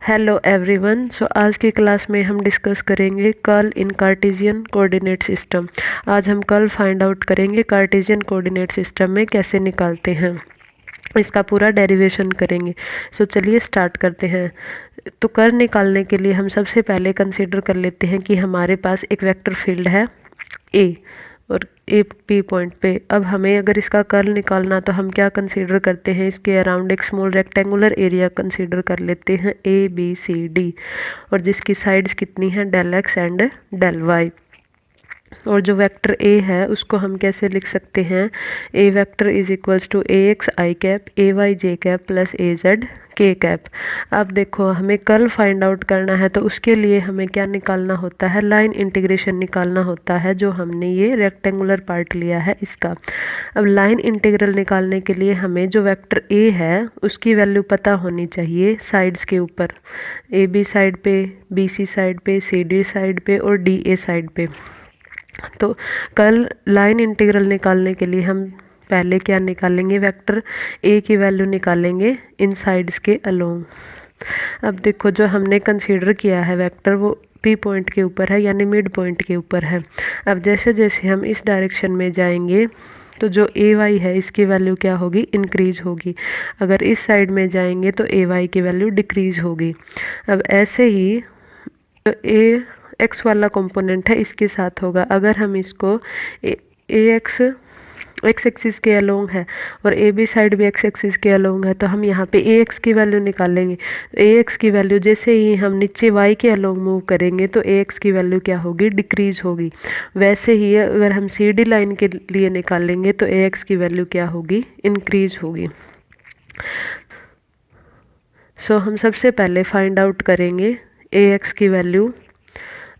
Hello everyone. आज की class में हम डिस्कस करेंगे कर्ल इन कार्टेशियन कोऑर्डिनेट सिस्टम। आज हम कर्ल फाइंड आउट करेंगे कार्टेशियन कोऑर्डिनेट सिस्टम में कैसे निकालते हैं, इसका पूरा डेरिवेशन करेंगे। चलिए स्टार्ट करते हैं। तो कर्ल निकालने के लिए हम सबसे पहले कंसीडर कर लेते हैं कि हमारे पास एक वेक्टर फील्ड है ए और ए पी पॉइंट पे। अब हमें अगर इसका कर्ल निकालना तो हम क्या कंसीडर करते हैं, इसके अराउंड एक स्मॉल रेक्टेंगुलर एरिया कंसीडर कर लेते हैं ए बी सी डी, और जिसकी साइड्स कितनी हैं, del x and del y. और जो वेक्टर ए है उसको हम कैसे लिख सकते हैं, A vector is equals to A x i cap A y j cap plus A z k cap. अब देखो हमें कर्ल फाइंड आउट करना है तो उसके लिए हमें क्या निकालना होता है, लाइन इंटीग्रेशन निकालना होता है, जो हमने ये रेक्टेंगुलर पार्ट लिया है इसका। अब लाइन इंटीग्रल निकालने के लिए हमें जो वेक्टर ए है उसकी वैल्यू पता होनी चाहिए साइड्स के ऊपर, ए बी साइड पे, बी सी साइड पे, सी डी साइड पे और डी ए साइड पे। तो कर्ल लाइन इंटीग्रल निकालने के लिए हम पहले क्या निकालेंगे, वेक्टर ए की वैल्यू निकालेंगे इन साइड्स के अलोंग। अब देखो जो हमने कंसीडर किया है वेक्टर वो पी पॉइंट के ऊपर है, यानी मिड पॉइंट के ऊपर है। अब जैसे जैसे हम इस डायरेक्शन में जाएंगे तो जो ए वाई है इसकी वैल्यू क्या होगी, इंक्रीज होगी। अगर इस साइड में जाएंगे तो ए वाई की वैल्यू डिक्रीज होगी। अब ऐसे ही जो ए एक्स वाला कंपोनेंट है इसके साथ होगा। अगर हम इसको ए एक्स एक्सिस के अलोंग है और ए बी साइड भी एक्स एक्सिस के अलोंग है, तो हम यहाँ पे ए एक्स की वैल्यू निकालेंगे। ए एक्स की वैल्यू जैसे ही हम नीचे वाई के अलोंग मूव करेंगे तो ए एक्स की वैल्यू क्या होगी, डिक्रीज होगी। वैसे ही अगर हम सी डी लाइन के लिए निकालेंगे तो ए एक्स की वैल्यू क्या होगी, इंक्रीज होगी। हम सबसे पहले फाइंड आउट करेंगे ए एक्स की value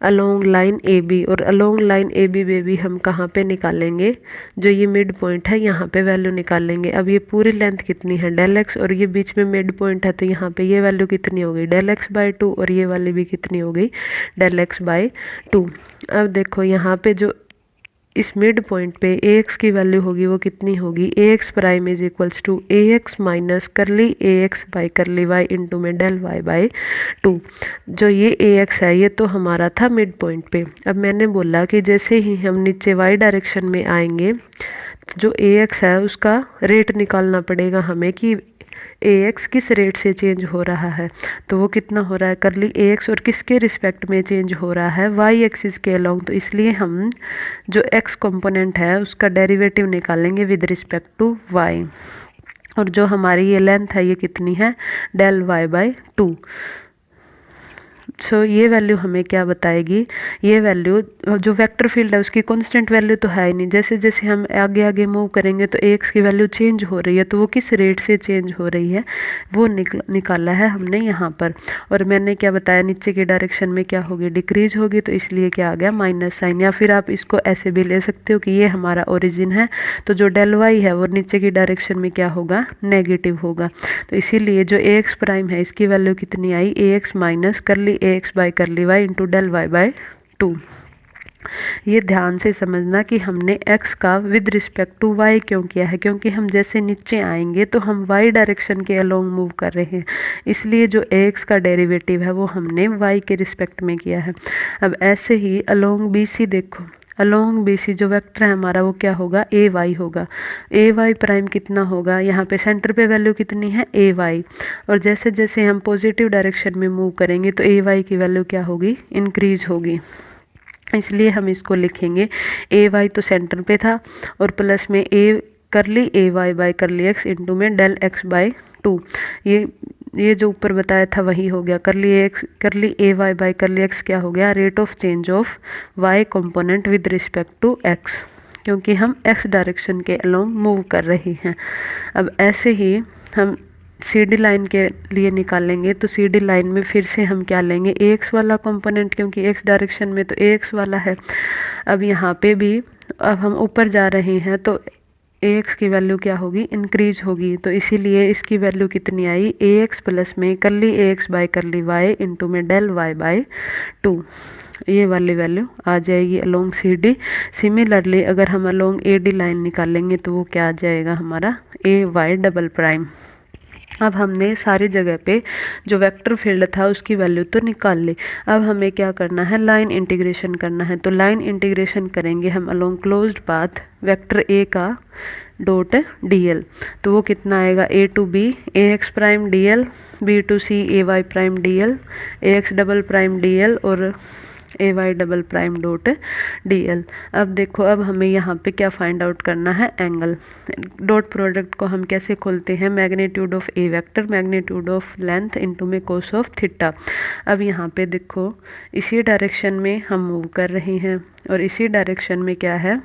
along line A B, और अलोंग लाइन ए बी में भी हम कहाँ पे निकालेंगे, जो ये मिड पॉइंट है यहाँ पे वैल्यू निकालेंगे। अब ये पूरी लेंथ कितनी है, डेल एक्स, और ये बीच में मिड पॉइंट है तो यहाँ पे ये वैल्यू कितनी हो गई, डेल एक्स बाई 2, और ये वाली भी कितनी हो गई, डेल एक्स बाई 2। अब देखो यहाँ पे जो इस मिड पॉइंट पे ए एक्स की वैल्यू होगी वो कितनी होगी, A x prime is equals to A x minus curly A x by curly y into में डेल वाई बाई 2। जो ये ए एक्स है ये तो हमारा था मिड पॉइंट पे। अब मैंने बोला कि जैसे ही हम नीचे वाई डायरेक्शन में आएंगे तो जो ए एक्स है उसका रेट निकालना पड़ेगा हमें कि ए एक्स किस रेट से चेंज हो रहा है। तो वो कितना हो रहा है, करली ए एक्स, और किसके रिस्पेक्ट में चेंज हो रहा है, वाई एक्सिस के अलोंग। तो इसलिए हम जो एक्स कंपोनेंट है उसका डेरिवेटिव निकालेंगे विद रिस्पेक्ट टू वाई, और जो हमारी ये लेंथ है ये कितनी है, डेल वाई बाई 2। ये वैल्यू हमें क्या बताएगी, ये वैल्यू जो वेक्टर फील्ड है उसकी कांस्टेंट वैल्यू तो है ही नहीं। जैसे जैसे हम आगे आगे मूव करेंगे तो एक्स की वैल्यू चेंज हो रही है, तो वो किस रेट से चेंज हो रही है वो निकाला है हमने यहाँ पर। और मैंने क्या बताया, नीचे की डायरेक्शन में क्या होगी, डिक्रीज होगी, तो इसलिए क्या आ गया, माइनस साइन। या फिर आप इसको ऐसे भी ले सकते हो कि ये हमारा ओरिजिन है, तो जो डेल वाई है वो नीचे की डायरेक्शन में क्या होगा, नेगेटिव होगा। तो इसीलिए जो ए एक्स प्राइम है इसकी वैल्यू कितनी आई, ए x minus curly A x by curly y into del y by 2। ये ध्यान से समझना कि हमने x का विद रिस्पेक्ट टू y क्यों किया है, क्योंकि हम जैसे नीचे आएंगे तो हम y डायरेक्शन के अलोंग मूव कर रहे हैं, इसलिए जो ax का डेरिवेटिव है वो हमने y के रिस्पेक्ट में किया है। अब ऐसे ही अलोंग BC देखो, अलोंग BC जो वेक्टर है हमारा वो क्या होगा, ए वाई होगा। ए वाई प्राइम कितना होगा, यहाँ पे सेंटर पे वैल्यू कितनी है, ए वाई, और जैसे जैसे हम पॉजिटिव डायरेक्शन में मूव करेंगे तो ए वाई की वैल्यू क्या होगी, इंक्रीज होगी। इसलिए हम इसको लिखेंगे ए वाई तो सेंटर पे था, और प्लस में A curly A y by curly x into में डेल एक्स बाई 2। ये जो ऊपर बताया था वही हो गया, curly A y by curly x क्या हो गया, rate of change of y component with respect to x, क्योंकि हम एक्स डायरेक्शन के अलोंग मूव कर रहे हैं। अब ऐसे ही हम सी डी लाइन के लिए निकालेंगे, तो सी डी लाइन में फिर से हम क्या लेंगे, ए एक्स वाला कंपोनेंट, क्योंकि एक्स डायरेक्शन में तो ए एक्स वाला है। अब यहाँ पे भी अब हम ऊपर जा रहे हैं तो ए एक्स की वैल्यू क्या होगी, इंक्रीज होगी। तो इसीलिए इसकी वैल्यू कितनी आई, ए एक्स प्लस में curly A x by curly y into में डेल वाई बाई 2। ये वाली वैल्यू आ जाएगी अलोंग सी डी। सिमिलरली अगर हम अलोंग ए डी लाइन निकालेंगे तो वो क्या आ जाएगा हमारा, ए वाई डबल प्राइम। अब हमने सारी जगह पे जो वेक्टर फील्ड था उसकी वैल्यू तो निकाल ली। अब हमें क्या करना है, लाइन इंटीग्रेशन करना है। तो लाइन इंटीग्रेशन करेंगे हम along closed path vector A का डॉट डीएल। तो वो कितना आएगा, A to B A x prime d l, B to C A y prime d l, A x double prime d l और A y double prime dot d l. अब देखो, अब हमें यहाँ पे क्या फाइंड आउट करना है, एंगल। डॉट प्रोडक्ट को हम कैसे खोलते हैं, magnitude of A vector magnitude of length into में कोस ऑफ थीटा। अब यहाँ पे देखो इसी डायरेक्शन में हम मूव कर रहे हैं और इसी डायरेक्शन में क्या है,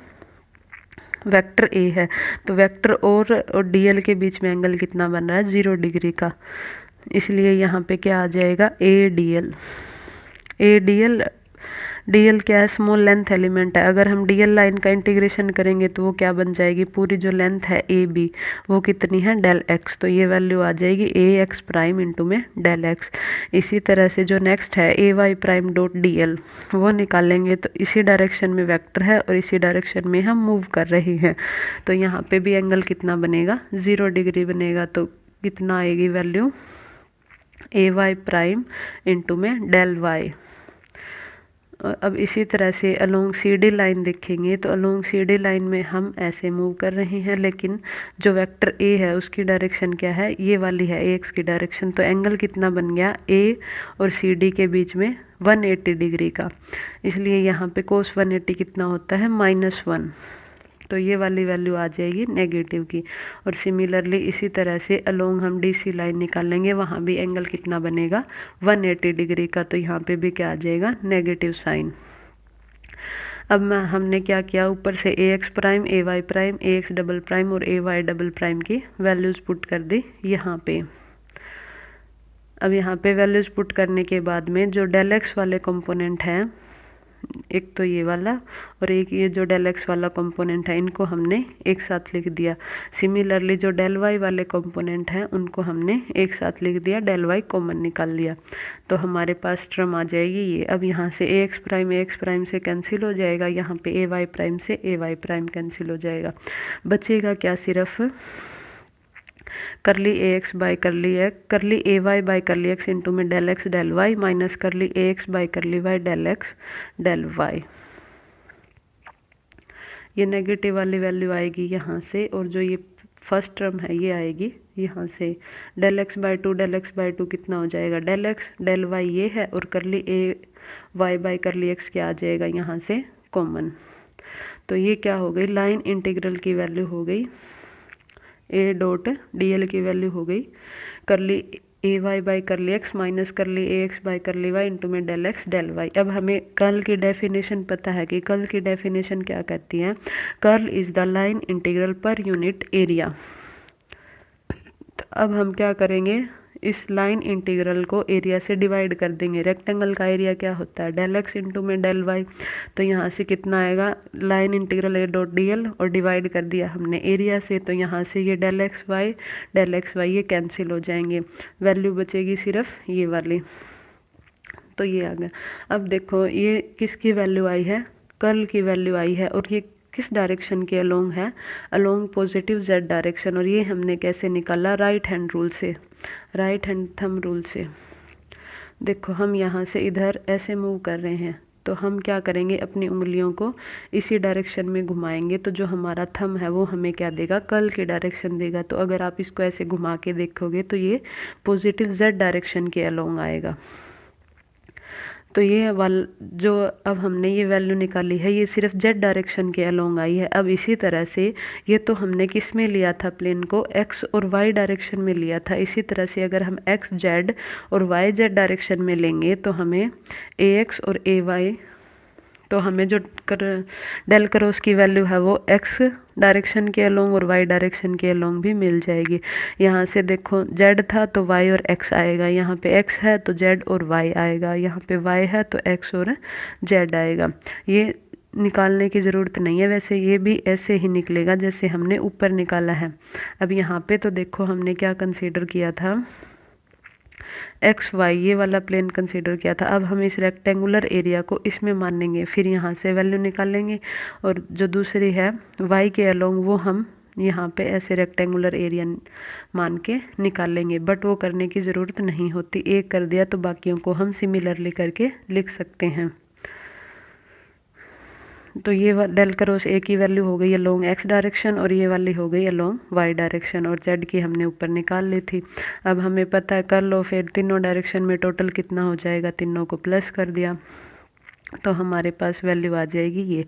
वेक्टर ए है। तो वेक्टर और डीएल के बीच में एंगल कितना बन रहा है, 0 डिग्री का। इसलिए यहाँ पे क्या आ जाएगा, A D l. A D L, D L क्या है, स्मॉल लेंथ एलिमेंट है। अगर हम डी एल लाइन का इंटीग्रेशन करेंगे तो वो क्या बन जाएगी, पूरी जो लेंथ है ए बी वो कितनी है, डेल एक्स। तो ये वैल्यू आ जाएगी ए एक्स प्राइम इंटू में डेल एक्स। इसी तरह से जो नेक्स्ट है A y prime dot d l वो निकालेंगे। तो इसी डायरेक्शन में वेक्टर है और इसी डायरेक्शन में हम मूव कर रहे हैं। तो यहाँ पे भी एंगल कितना बनेगा, 0 डिग्री बनेगा। तो कितना आएगी वैल्यू, ए वाई प्राइम इंटू में डेल वाई। और अब इसी तरह से अलोंग सी डी लाइन देखेंगे तो अलोंग सी डी लाइन में हम ऐसे मूव कर रहे हैं, लेकिन जो वेक्टर ए है उसकी डायरेक्शन क्या है, ये वाली है ए एक्स की डायरेक्शन। तो एंगल कितना बन गया, ए और सी डी के बीच में 180 डिग्री का। इसलिए यहाँ पे कोस 180 कितना होता है, -1। तो ये वाली वैल्यू आ जाएगी नेगेटिव की। और सिमिलरली इसी तरह से अलोंग हम डीसी लाइन निकालेंगे, वहाँ भी एंगल कितना बनेगा, 180 डिग्री का। तो यहाँ पे भी क्या आ जाएगा, नेगेटिव साइन। अब हमने क्या किया, ऊपर से ए एक्स प्राइम ए वाई प्राइम ए एक्स डबल प्राइम और ए वाई डबल प्राइम की वैल्यूज़ पुट कर दी यहाँ पे। अब यहाँ पे वैल्यूज़ पुट करने के बाद में जो डेल एक्स वाले कंपोनेंट हैं, एक तो ये वाला और एक ये जो डेल एक्स वाला कंपोनेंट है, इनको हमने एक साथ लिख दिया। सिमिलरली जो डेल वाई वाले कंपोनेंट हैं उनको हमने एक साथ लिख दिया, डेल वाई कॉमन निकाल लिया। तो हमारे पास टर्म आ जाएगी ये। अब यहाँ से ए एक्स प्राइम से कैंसिल हो जाएगा, यहाँ पे ए वाई प्राइम से ए वाई प्राइम कैंसिल हो जाएगा। बचेगा क्या, सिर्फ करली A x by curly A y by curly x into में del x del y minus curly A x by curly y del x del y. ये नेगेटिव वाली वैल्यू आएगी यहाँ से, और जो ये फर्स्ट टर्म है ये आएगी यहाँ से। डेल एक्स बाई टू कितना हो जाएगा, डेल एक्स डेल वाई ये है, और करली A y by curly x क्या आ जाएगा यहाँ से कॉमन। तो ये क्या हो गई, लाइन इंटीग्रल की वैल्यू हो गई, ए डॉट डी एल की वैल्यू हो गई curly A y by curly x minus curly A x by curly y into में डेल एक्स डेल वाई। अब हमें कर्ल की डेफिनेशन पता है कि कर्ल की डेफिनेशन क्या कहती है, curl is the line integral per unit area. तो अब हम क्या करेंगे, इस लाइन इंटीग्रल को एरिया से डिवाइड कर देंगे। रेक्टेंगल का एरिया क्या होता है, डेल एक्स इंटू में डेल वाई। तो यहाँ से कितना आएगा, लाइन इंटीग्रल ए डॉट डी एल और डिवाइड कर दिया हमने एरिया से। तो यहाँ से ये डेल एक्स वाई ये कैंसिल हो जाएंगे, वैल्यू बचेगी सिर्फ ये वाली। तो ये आ गया। अब देखो ये किसकी वैल्यू आई है, कर्ल की वैल्यू आई है, और ये किस डायरेक्शन के अलोंग है, अलोंग पॉजिटिव जेड डायरेक्शन। और ये हमने कैसे निकाला, राइट हैंड रूल से, राइट हैंड थंब रूल से। देखो हम यहाँ से इधर ऐसे मूव कर रहे हैं, तो हम क्या करेंगे, अपनी उंगलियों को इसी डायरेक्शन में घुमाएंगे। तो जो हमारा थंब है वो हमें क्या देगा, कर्ल की डायरेक्शन देगा। तो अगर आप इसको ऐसे घुमा के देखोगे तो ये पॉजिटिव जेड डायरेक्शन के अलोंग आएगा। तो ये जो अब हमने ये वैल्यू निकाली है ये सिर्फ जेड डायरेक्शन के अलोंग आई है। अब इसी तरह से ये तो हमने किस में लिया था, प्लेन को एक्स और वाई डायरेक्शन में लिया था। इसी तरह से अगर हम एक्स जेड और वाई जेड डायरेक्शन में लेंगे तो हमें ए एक्स और ए वाई, तो हमें जो डेल क्रॉस की वैल्यू है वो एक्स डायरेक्शन के अलोंग और वाई डायरेक्शन के अलोंग भी मिल जाएगी। यहाँ से देखो जेड था तो वाई और एक्स आएगा, यहाँ पे एक्स है तो जेड और वाई आएगा, यहाँ पे वाई है तो एक्स और जेड आएगा। ये निकालने की ज़रूरत नहीं है, वैसे ये भी ऐसे ही निकलेगा जैसे हमने ऊपर निकाला है। अब यहाँ पे तो देखो हमने क्या कंसीडर किया था, एक्स वाई ये वाला प्लेन कंसीडर किया था। अब हम इस रेक्टेंगुलर एरिया को इसमें मानेंगे, फिर यहाँ से वैल्यू निकालेंगे, और जो दूसरी है वाई के अलोंग वो हम यहाँ पे ऐसे रेक्टेंगुलर एरिया मान के निकाल लेंगे, बट वो करने की ज़रूरत नहीं होती। एक कर दिया तो बाकियों को हम सिमिलरली करके लिख सकते हैं। तो ये डेल क्रॉस ए की वैल्यू हो गई अलोंग एक्स डायरेक्शन और ये वाली हो गई अलोंग वाई डायरेक्शन, और जेड की हमने ऊपर निकाल ली थी। अब हमें पता है कर्ल ऑफ ए तीनों डायरेक्शन में टोटल कितना हो जाएगा, तीनों को प्लस कर दिया तो हमारे पास वैल्यू आ जाएगी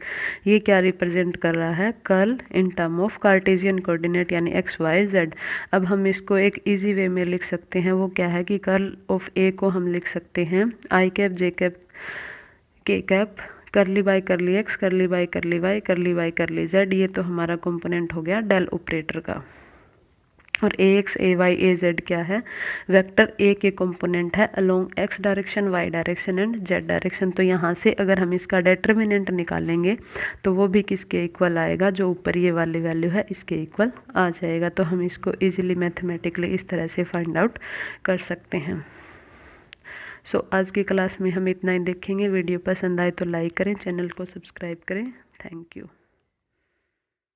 ये क्या रिप्रेजेंट कर रहा है, curl in term of Cartesian coordinate यानी एक्स वाई जेड। अब हम इसको एक इजी वे में लिख सकते हैं, वो क्या है कि कर्ल ऑफ ए को हम लिख सकते हैं I cap J cap K cap curly by curly x curly by curly y curly by curly z. ये तो हमारा कंपोनेंट हो गया डेल ऑपरेटर का। और A x A y A z क्या है, वेक्टर ए के कंपोनेंट है along x direction y direction and z direction. तो यहाँ से अगर हम इसका डिटर्मिनेंट निकालेंगे तो वो भी किसके इक्वल आएगा, जो ऊपर ये वाली वैल्यू है इसके इक्वल आ जाएगा। तो हम इसको इजीली मैथमेटिकली इस तरह से फाइंड आउट कर सकते हैं। सो आज की क्लास में हम इतना ही देखेंगे। वीडियो पसंद आए तो लाइक करें, चैनल को सब्सक्राइब करें। Thank you.